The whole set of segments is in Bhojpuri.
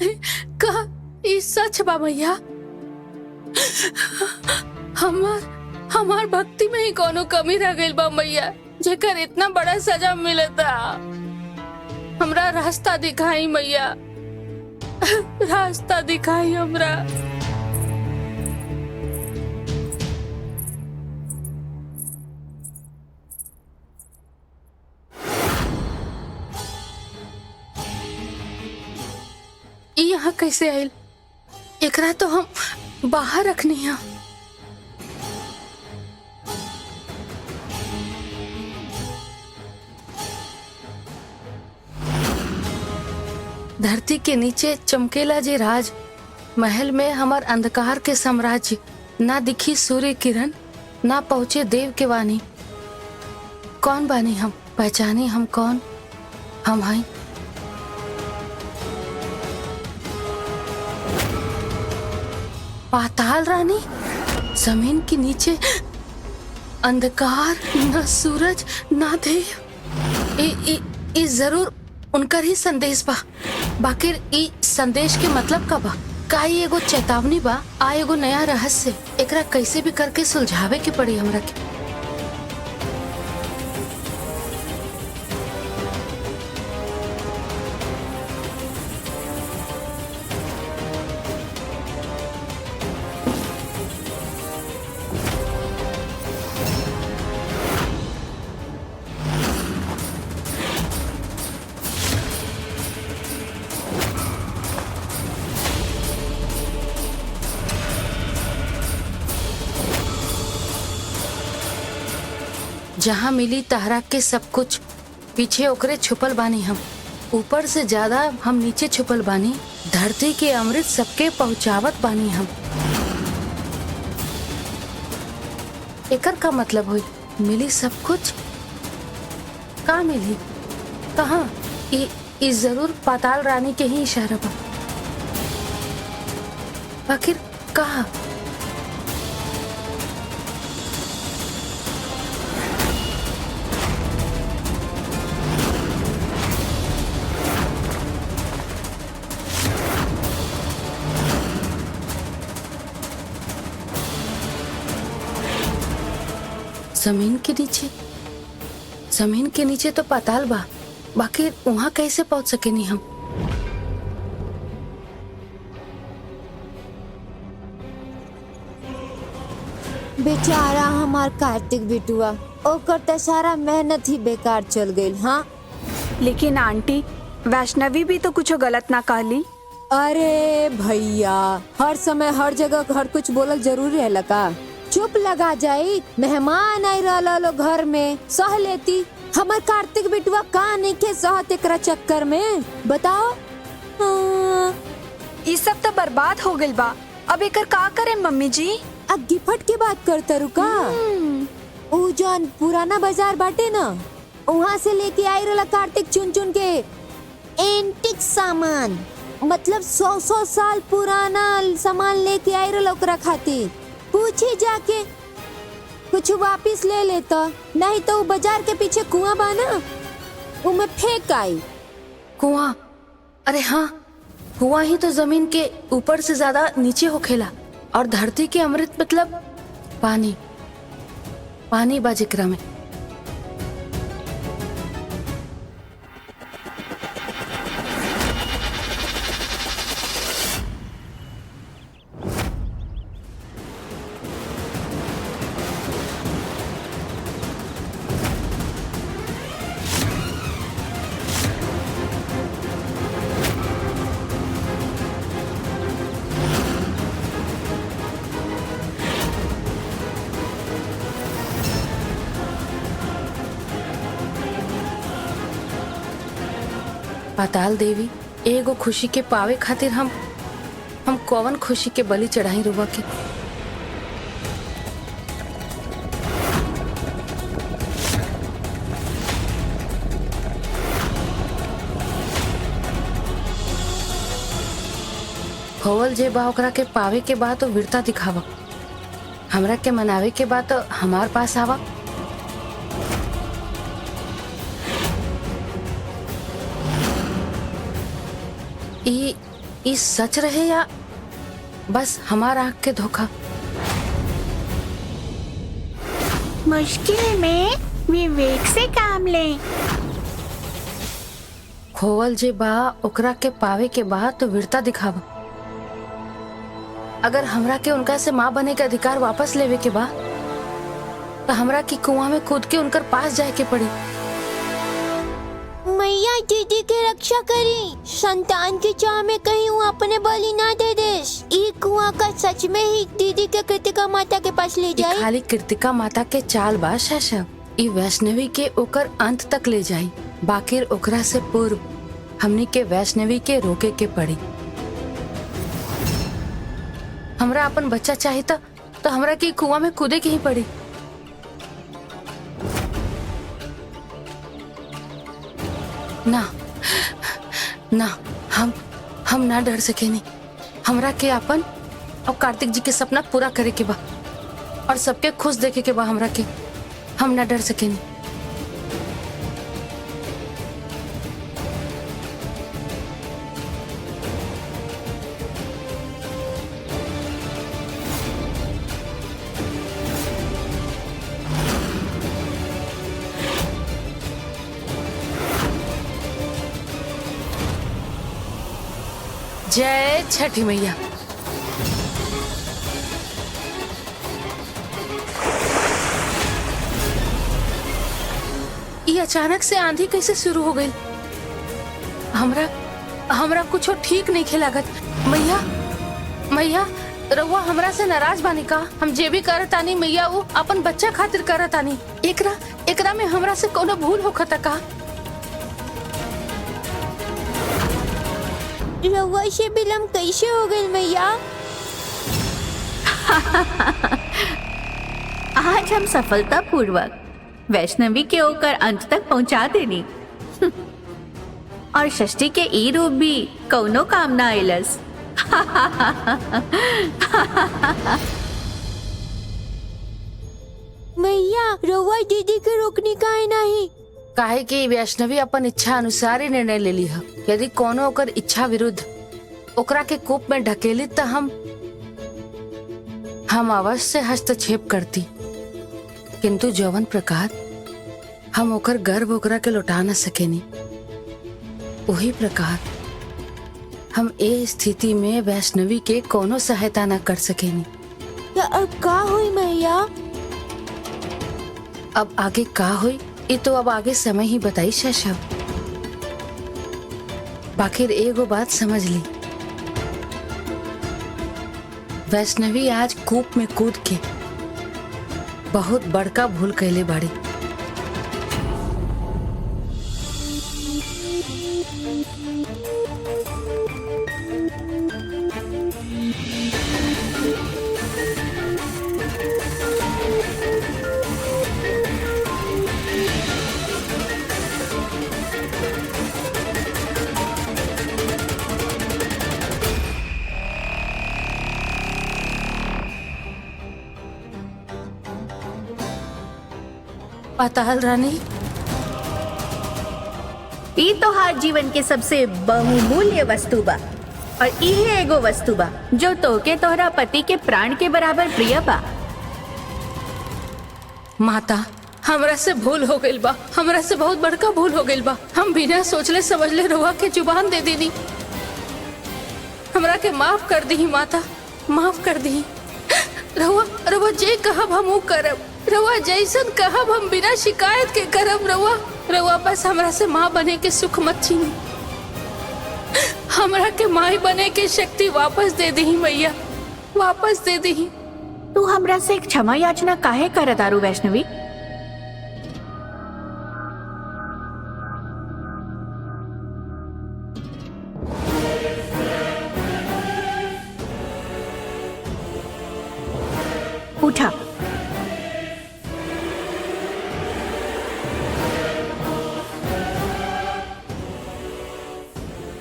का ई सच बा मैया? हमार हमार भक्ति में ही कोनो कमी रह गइल बा मैया, जेकर इतना बड़ा सजा मिलता। हमरा रास्ता दिखाई मैया, रास्ता दिखाई हमरा। यहाँ कैसे आयल? एकरा तो हम बाहर रखनी है। धरती के नीचे चमकेला जे राज महल में हमार अंधकार के साम्राज्य, ना दिखी सूर्य किरण, ना पहुंचे देव के वाणी। कौन बानी हम? पहचानी हम कौन? हम हैं पाताल रानी। जमीन के नीचे अंधकार, ना सूरज ना देव। ई जरूर उनकर ही संदेश बा। बाकिर ई संदेश के मतलब का बा? का ई एगो चेतावनी बा? आ एगो नया रहस्य? एकरा कैसे भी करके सुलझावे के पड़ी हमरा के। जहाँ मिली तहरा के सब कुछ, पीछे ओकरे छुपल बानी हम। ऊपर से ज्यादा हम नीचे छुपल बानी। धरती के अमृत सबके पहुँचावत बानी हम। एकर का मतलब हुई? मिली सब कुछ? का मिली? कहाँ? ई जरूर पाताल रानी के ही इशारा बा। आखिर कहाँ? जमीन के नीचे? जमीन के नीचे तो पाताल बा, बाकी वहां कैसे पहुंच सकेनी हम? बेचारा हमार कार्तिक बिटुआ, ओकर त सारा मेहनत ही बेकार चल गई। हाँ, लेकिन आंटी, वैष्णवी भी तो कुछ गलत ना कहली। अरे भैया, हर समय हर जगह हर कुछ बोलल जरूरी है का? चुप लगा जाई। मेहमान आई रहा लो घर में, सह लेती। हमार कार्तिक बिटुआ का नहीं के सहत एकरा चक्कर में, बताओ। ये सब तो बर्बाद हो गइल बा। अब एकर का करे मम्मी जी? अब गिफ्ट की बात करता रुका। ऊ जौन पुराना बाजार बाटे ना, वहाँ से लेके आई रहा कार्तिक चुन चुन के एंटिक सामान, मतलब 100 साल पुराना सामान लेके आई रहा ओकरा खातिर। पूछी जाके, कुछ वापिस ले लेता, नहीं तो वो बाजार के पीछे कुआं बाना, उमे फेंक आई। कुआं? अरे हाँ, कुआं ही तो जमीन के ऊपर से ज्यादा नीचे होखेला। और धरती के अमृत मतलब पानी। पानी बा जिक्रा में। पाताल देवी, एगो खुशी के पावे खातिर हम कौन खुशी के बलि चढ़ाई रुबा के? होवल जे बा ओकरा के पावे के बाद तो वीरता दिखावा। हमरा के मनावे के बाद तो हमार पास आवा। ये सच रहे या बस हमारा आँख के धोखा? मुश्किल में विवेक से काम लें। खोवल जे बा ओकरा के पावे के बा तो वीरता दिखावा। अगर हमरा के उनका से माँ बने के अधिकार वापस लेवे के बा तो हमरा की कुआं में कूद के उनकर पास जाए के पड़ी। मैया दीदी की रक्षा करी, संतान की चाह में कहीं वो अपने बलि ना दे देस। ई कुआं का सच में ही दीदी के कृतिका माता के पास ले ई जाए। खाली कृतिका माता के चाल बा शैशव। ई वैष्णवी के ओकर अंत तक ले जाई, बाकिर ओकरा से पूर्व हमनी के वैष्णवी के रोके के पड़ी। हमरा अपन बच्चा चाहिए तो हमरा के कुआं में कूदे के ही पड़ी। ना ना, हम ना डर सके नहीं। हमरा के अपन और कार्तिक जी के सपना पूरा करे के बा और सबके खुश देखे के बा। हमरा के हम ना डर सके नहीं। जय छठी मैया। ये अचानक से आंधी कैसे शुरू हो गई? हमरा कुछ ठीक नहीं खेलागत। मैया रउआ हमरा से नाराज बानी का? हम जे भी करतानी मैया वो अपन बच्चा खातिर करतानी। एकरा में हमरा से कोनो भूल होखता का? रउआ से बिलम कैसे हो गई मैया? आज हम सफलतापूर्वक वैष्णवी के होकर अंत तक पहुंचा देनी और षष्ठी के ई रूप भी कौनो काम ना आइलस। मैया रउआ दीदी के रोकनी काहे नहीं? काहे कि वैष्णवी अपन इच्छा अनुसार ही निर्णय ले ली है। यदि कोनो ओकर इच्छा विरुद्ध ओकरा के कूप में ढकेली तो हम अवश्य हस्तक्षेप करती, किंतु जौवन प्रकार हम ओकर गर्व ओकरा के लौटा न सकेनी, वही प्रकार हम ए स्थिति में वैष्णवी के कोनो सहायता न कर सकेनी। तो अब का हुई मैया? अब आगे का हुई ये तो अब आगे समय ही बताई शैशव। बाकिर एगो बात समझ ली, वैष्णवी आज कूप में कूद के बहुत बड़का भूल कैले बाड़ी। पाताल रानी, ई तोहार जीवन के सबसे बहुमूल्य वस्तु बा और इहे एगो वस्तु बा जो तोके तोहरा पति के प्राण के बराबर प्रिय बा। माता हमरा से भूल हो गइल बा, हमरा से बहुत बड़का भूल हो गइल बा। हम बिना सोचले समझले रउआ के जुबान दे देनी। हमरा के माफ कर दी माता, माफ कर दी। रउआ जे कहब हम ऊ करब, रउआ जैसन कहब हम बिना शिकायत के करब। रउआ बस हमरा से माँ बने के सुख मत छीनी। हमरा के माई बने के शक्ति वापस दे दी मैया, वापस दे दी। तू हमरा से एक क्षमा याचना काहे करत आरू वैष्णवी? उठा।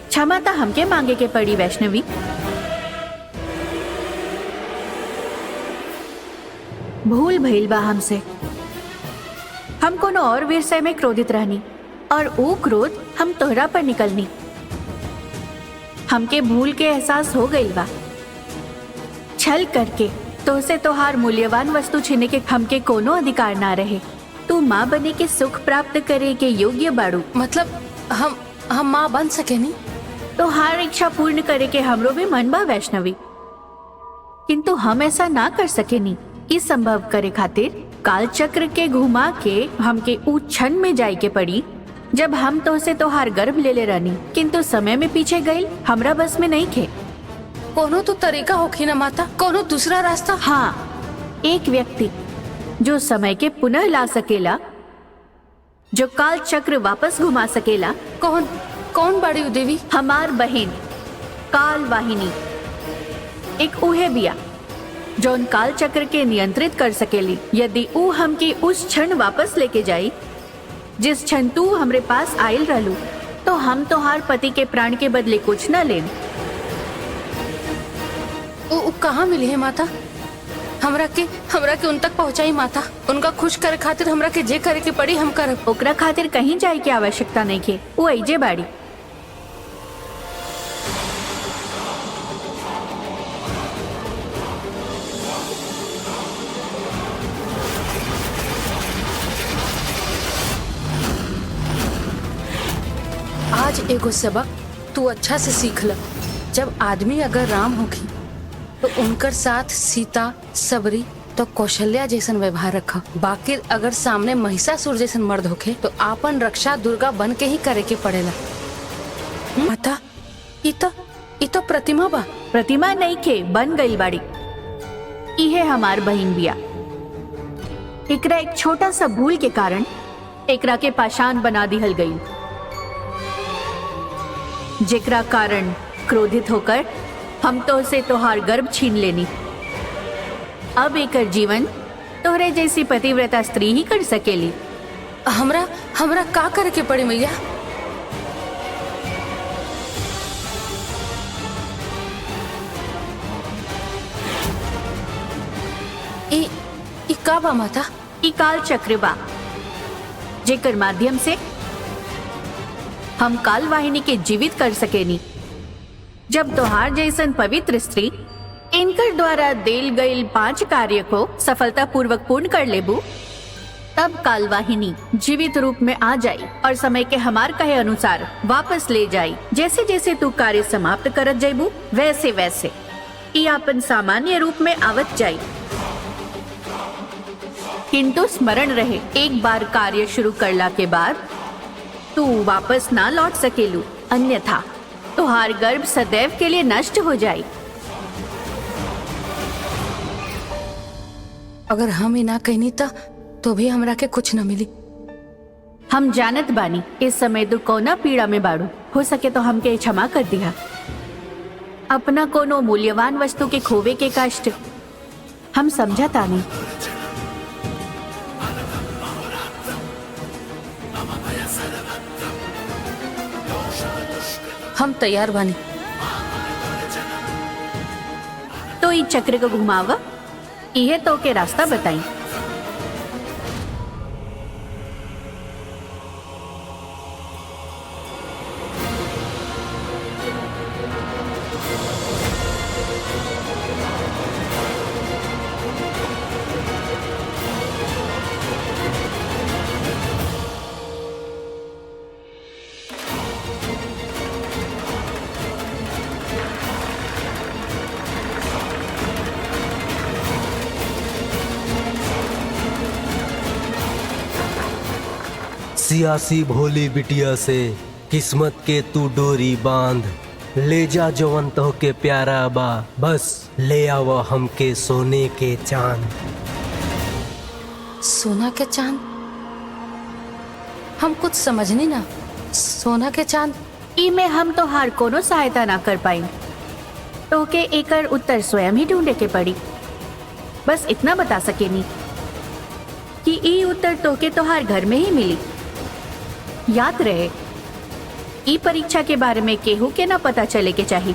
क्षमा तो हमके मांगे के पड़ी वैष्णवी। भूल भइल बा हमसे। हम कोनो और विषय में क्रोधित रहनी और वो क्रोध हम तोहरा पर निकलनी। हमके भूल के एहसास हो गई बा। छल करके तोसे तोहार मूल्यवान वस्तु छीने के हमके कोनो अधिकार ना रहे। तू माँ बने के सुख प्राप्त करे के योग्य बाड़ू। मतलब हम माँ बन सके नहीं? तो हर इच्छा पूर्ण करे के हमरो भी मन बा वैष्णवी, किंतु हम ऐसा ना कर सके नी। इस संभव करे खातिर काल चक्र के घुमा के हमके ऊ क्षण में जाए के पड़ी जब हम तो से तोहार गर्भ ले ले रहनी, किंतु समय में पीछे गई हमरा बस में नहीं खे। कोनो तो तरीका होखी ना माता, कोनो दूसरा रास्ता? हाँ, एक व्यक्ति जो समय के पुनः ला सकेला, जो काल चक्र वापस घुमा सकेला। कौन बाड़ी उ देवी? हमार बहन काल वाहिनी एक उहे बिया जौन काल चक्र के नियंत्रित कर सकेली। यदि ऊ हमके उस क्षण वापस लेके जाई जिस क्षण तू हमरे पास आयल रहलू, तो हम तोहार पति के प्राण के बदले कुछ न लेम। उ कहाँ मिली है माता? हमरा के उन तक पहुँचाई माता। उनका खुश करे खातिर हमरा के जे करे के पड़ी हम करब। ओकरा खातिर कहीं जाए की आवश्यकता नहीं के, वो ऐजे बाड़ी। आज एगो सबक तू अच्छा से सीख ल। जब आदमी अगर राम होखी तो उनकर साथ सीता, सबरी तो कौशल्या जैसन व्यवहार रखा। बाकी अगर सामने महिषासुर जैसन मर्द होखे तो आपन रक्षा दुर्गा बन के ही करे के पड़ेला। माता, इ तो प्रतिमा बा। प्रतिमा नहीं के बन गई बाड़ी। इहे हमार बहिन बिया। एकरा एक छोटा सा भूल के कारण एकरा के पाषाण बना दिहल गई, जेकरा कारण क्रोधित होकर हम तो से तोहार गर्भ छीन लेनी। अब एकर जीवन तोहरे जैसी पतिव्रता स्त्री ही कर सकेली। हमरा का करे के पड़ी मैया? ई का बा माता? ई काल चक्र बा, जेकर माध्यम से हम काल वाहिनी के जीवित कर सकेनी। जब तोहार जैसन पवित्र स्त्री इनकर द्वारा देल गईल 5 कार्य को सफलता पूर्वक पूर्ण कर लेबू, तब काल वाहिनी जीवित रूप में आ जाई और समय के हमार कहे अनुसार वापस ले जाई। जैसे जैसे तू कार्य समाप्त करत जाइबू, वैसे वैसे ई अपन सामान्य रूप में आवत जाई। किंतु स्मरण रहे, एक बार कार्य शुरू करला के बाद तू वापस ना लौट सकेलू, अन्यथा तुहार गर्भ सदैव के लिए नष्ट हो जाए। अगर हम ही ना कहनी तो भी हमरा के कुछ न मिली। हम जानत बानी इस समय तू कोना पीड़ा में बाड़ू। हो सके तो हमके क्षमा कर दिया। अपना कोनो मूल्यवान वस्तु के खोवे के कष्ट हम समझता नहीं। हम तैयार बानी। तो ई चक्र को घुमावा, इहे तो के रास्ता बताई। सियासी भोली बिटिया से किस्मत के तू डोरी बांध, ले जा जवन तो के प्यारा बा, बस ले आवा हमके सोने के चांद। सोना के चांद? हम कुछ समझनी ना। सोना के चांद? ई में हम तो हार कोनो सहायता ना कर पाई। तो के एकर उत्तर स्वयं ही ढूंढे के पड़ी। बस इतना बता सकेनी कि ई उत्तर तो के तोहार घर में ही मिली। याद रहे, ई परीक्षा के बारे में केहू के ना पता चले के चाहिए।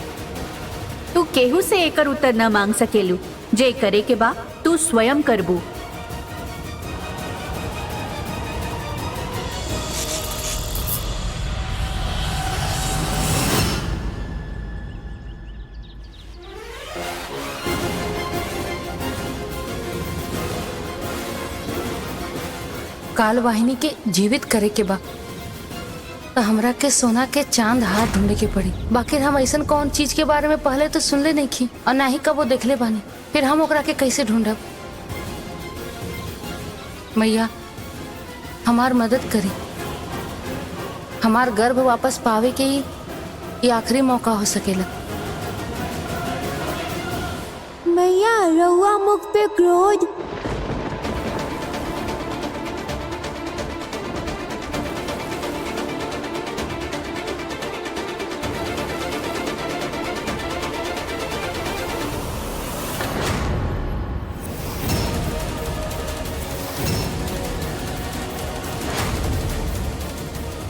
तू केहू से एकर उत्तर न मांग सकेलू। जे करे के बा तू स्वयं करबू। काल वाहिनी के जीवित करे के बा तो हमरा के सोना के चांद हाथ ढूंढे के पड़ी। बाकी हम ऐसा कौन चीज के बारे में पहले तो सुनले नहीं की और ना ही कबो देखले बानी, फिर हम ओकरा के कैसे ढूंढब। मैया हमार मदद करी, हमार गर्भ वापस पावे के ही ये आखिरी मौका हो सकेला। मैया रउआ मुख पे क्रोध।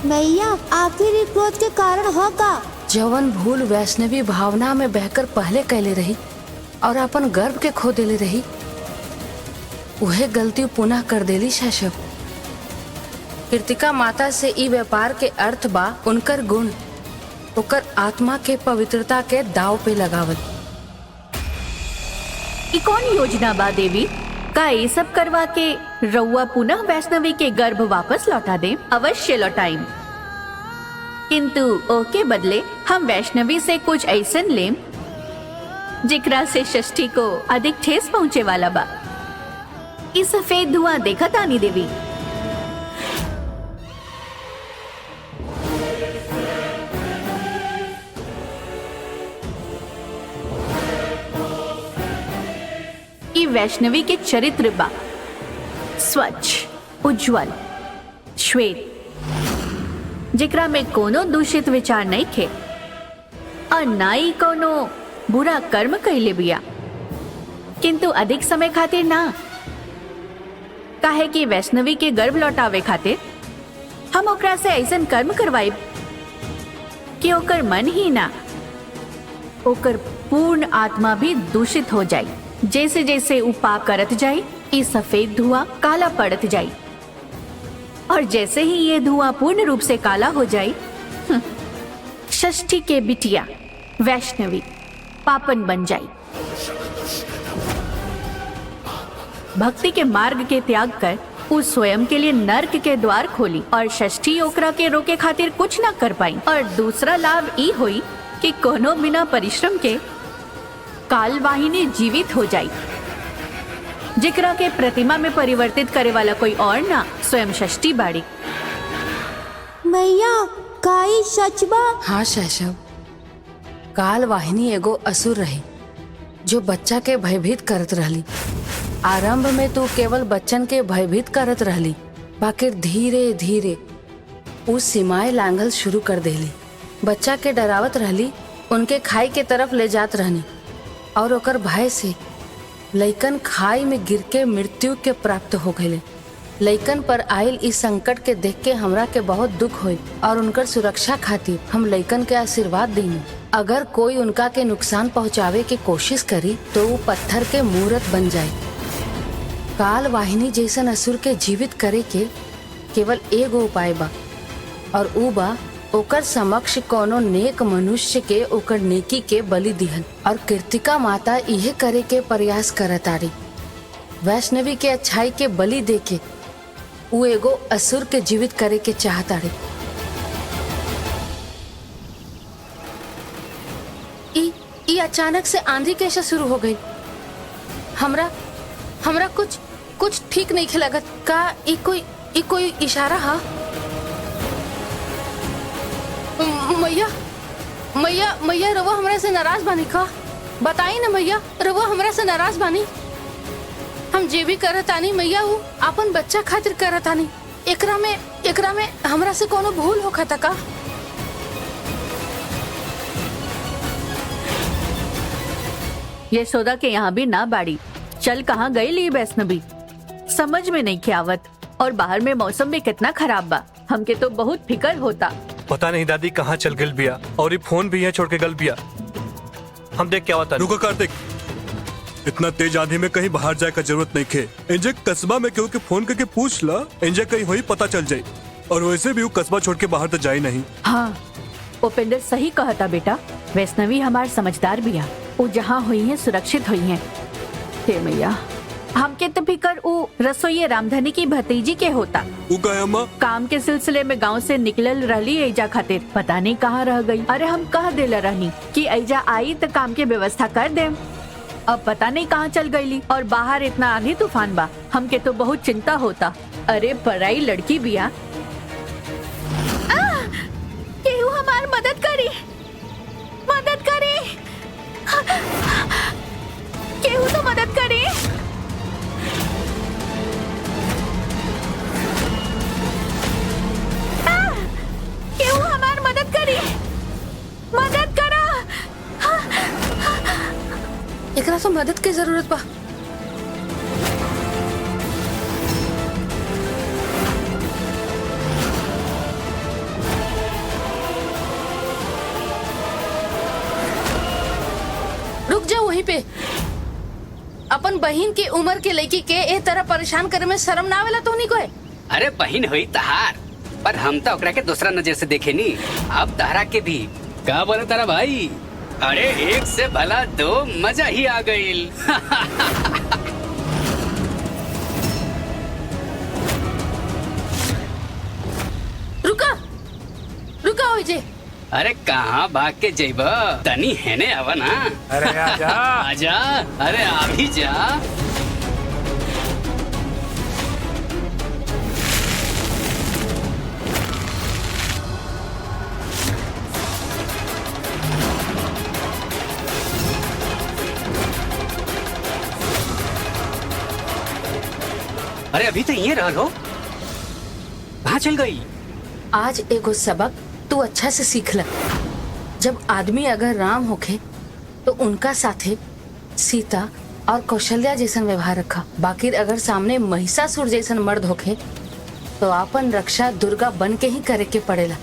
मैया आखिर ई क्रोध के कारण हो का? जवन भूल वैष्णवी भावना में बहकर पहले कैले रही और अपन गर्भ के खो देले रही, उहे गलती पुनः कर देली शैशव। कीर्तिका माता से ई व्यापार के अर्थ बा उनकर गुण, ओकर आत्मा के पवित्रता के दाव पे लगावल। ई कौन योजना बा देवी? का ये सब करवा के रउआ पुनः वैष्णवी के गर्भ वापस लौटा दे? अवश्य लौटाइम, किंतु ओके बदले हम वैष्णवी से कुछ ऐसन लेम जिकरा से षष्ठी को अधिक ठेस पहुँचे वाला बा। ई सफेद धुआं देखा तानी देवी? ई वैष्णवी के चरित्र बा, स्वच्छ, उज्जवल, श्वेत, जेकरा में कोनो दूषित विचार नहीं खे और ना ही कोनो बुरा कर्म कैले बिया, किंतु अधिक समय खातिर ना। काहे कि वैष्णवी के गर्भ लौटावे खातिर हम ओकरा से ऐसन कर्म करवाई कि ओकर मन ही ना, ओकर पूर्ण आत्मा भी दूषित हो जाए। जैसे जैसे उ पाप करत जाए, ये सफेद धुआं काला पड़त जाए, और जैसे ही ये धुआं पूर्ण रूप से काला हो जाए, षष्ठी के बिटिया वैष्णवी पापन बन जाए। भक्ति के मार्ग के त्याग कर उस स्वयं के लिए नर्क के द्वार खोली और षष्ठी ओकरा के रोके खातिर कुछ ना कर पाई। और दूसरा लाभ ई हुई कि कोनो बिना परिश्रम के काल वाहिनी जीवित हो जाई, जिकरा के प्रतिमा में परिवर्तित करे वाला कोई और ना स्वयं षष्ठी बाड़ी। मैया काई सच बा? हाँ शैशव, काल वाहिनी एगो असुर रही जो बच्चा के भयभीत करत रहली। आरंभ में तो केवल बच्चन के भयभीत करत रहली, बाकी धीरे धीरे उस सीमाएं लांघल शुरू कर देली। बच्चा के डरावत रहली, उनके खाई के तरफ ले जात रहनी और ओकर भय से लइकन खाई में गिर के मृत्यु के प्राप्त हो गए। लइकन पर आयल इस संकट के देख के हमरा के बहुत दुख हुई और उनकर सुरक्षा खातिर हम लइकन के आशीर्वाद देनी। अगर कोई उनका के नुकसान पहुंचावे की कोशिश करी तो वो पत्थर के मूर्त बन जाए। काल वाहिनी जैसन असुर के जीवित करे के केवल एगो उपाय बा, और ऊ बा ओकर समक्ष कोनो नेक मनुष्य के ओकर नेकी के बलि दिहल। और कीर्तिका माता इहे करे के प्रयास करतारी। वैष्णवी के अच्छाई के बलि देके ऊ एगो असुर के जीवित करे के चाहतारी। ई अचानक से आंधी कैसे शुरू हो गई? हमरा कुछ ठीक नहीं लगत। का ई कोई इशारा हा? मैया रवा हमरा से नाराज बानी का? बताई ना मैया, रवा हमरा से नाराज बानी? हम जे भी करतानी मैया वो अपन बच्चा खातिर करतानी। एकरा में हमरा से कोनो भूल होखता का? यशोदा के यहाँ भी ना बाड़ी। चल कहाँ गई ली वैष्णवी? समझ में नहीं आवत। और बाहर में मौसम भी कितना खराब बा, हमके तो बहुत फिकर होता। पता नहीं दादी कहाँ चल गल बिया, और ये फोन भी यहाँ छोड़ के गल बिया। हम देख क्या होता। रुको कार्तिक, इतना तेज आंधी में कहीं बाहर जाए का जरूरत नहीं खे। इंजे कस्बा में क्यों के फोन करके पूछ ला, इंजे कहीं हुई पता चल जाये। और वैसे भी वो कस्बा छोड़ के बाहर तो जाए नहीं। हाँ, उपेंद्र सही कहता बेटा। वैष्णवी हमार समझदार बिया, वो जहाँ हुई है सुरक्षित हुई है। हे मैया, हमके तो फिकर उ रसोई रामधनी की भतीजी के होता। वो का है अम्मा? काम के सिलसिले में गांव से निकलल रहली ऐजा खातिर, पता नहीं कहाँ रह गई। अरे हम कह देला रहनी कि ऐजा आई तो काम के व्यवस्था कर दे, अब पता नहीं कहाँ चल गईली। और बाहर इतना आंधी तूफान बा, हमके तो बहुत चिंता होता। अरे पराई लड़की बिया, केहू हमार मदद करी, मदद करी, केहू तो मदद करी। केहू हमार मदद करी, मदद करा। एकरा तो मदद की जरूरत बा। रुक जाओ वहीं पे। अपन बहन की उम्र के लड़की के ए तरह परेशान करे में शर्म ना आवेला तो नहीं कोई? अरे बहन हुई तहार, पर हम तो ओकरा के दूसरा नजर से देखे नी। अब तहरा के भी का बोले तारा भाई? अरे एक से भला दो, मजा ही आ गईल। रुका रुका हो जे। अरे कहाँ भाग के जेब? तनी हेने आवा ना। अरे आजा। आजा, अरे आ भी जा। अरे अभी तो ये रह लो, कहाँ चल गई? आज एगो सबक तू अच्छा से सीख ल। जब आदमी अगर राम होखे तो उनका साथे सीता और कौशल्या जैसन व्यवहार रखा। बाकी अगर सामने महिषासुर जैसन मर्द होखे तो आपन रक्षा दुर्गा बन के ही करे के पड़ेला।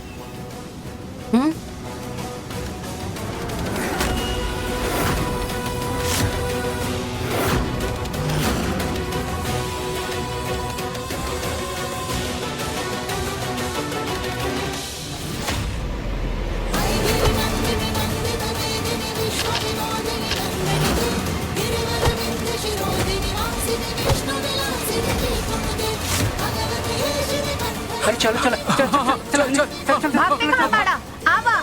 अरे चलो चलो चलो चलो चलो। भागते कहाँ पाड़ा? आवा,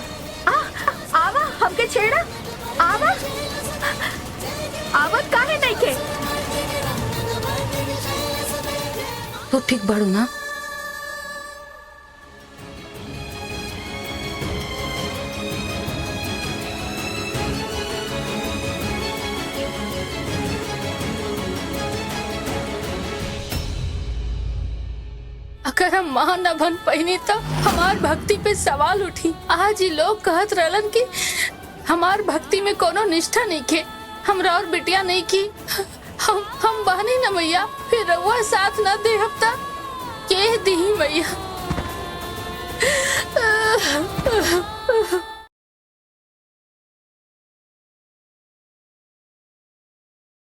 आवा हमके छेड़ा, आवा, आवत काहे नहीं के? तो ठीक बाड़ू ना? अगर हम मां न बन पैनी तो हमार भक्ति पे सवाल उठी। आज ही लोग कहत रहलन कि हमार भक्ति में कोनो निष्ठा नहीं के, हमरा और बिटिया नहीं की। हम बहनी न मैया, फिर रउआ साथ न दे हफ्ता के दी मैया।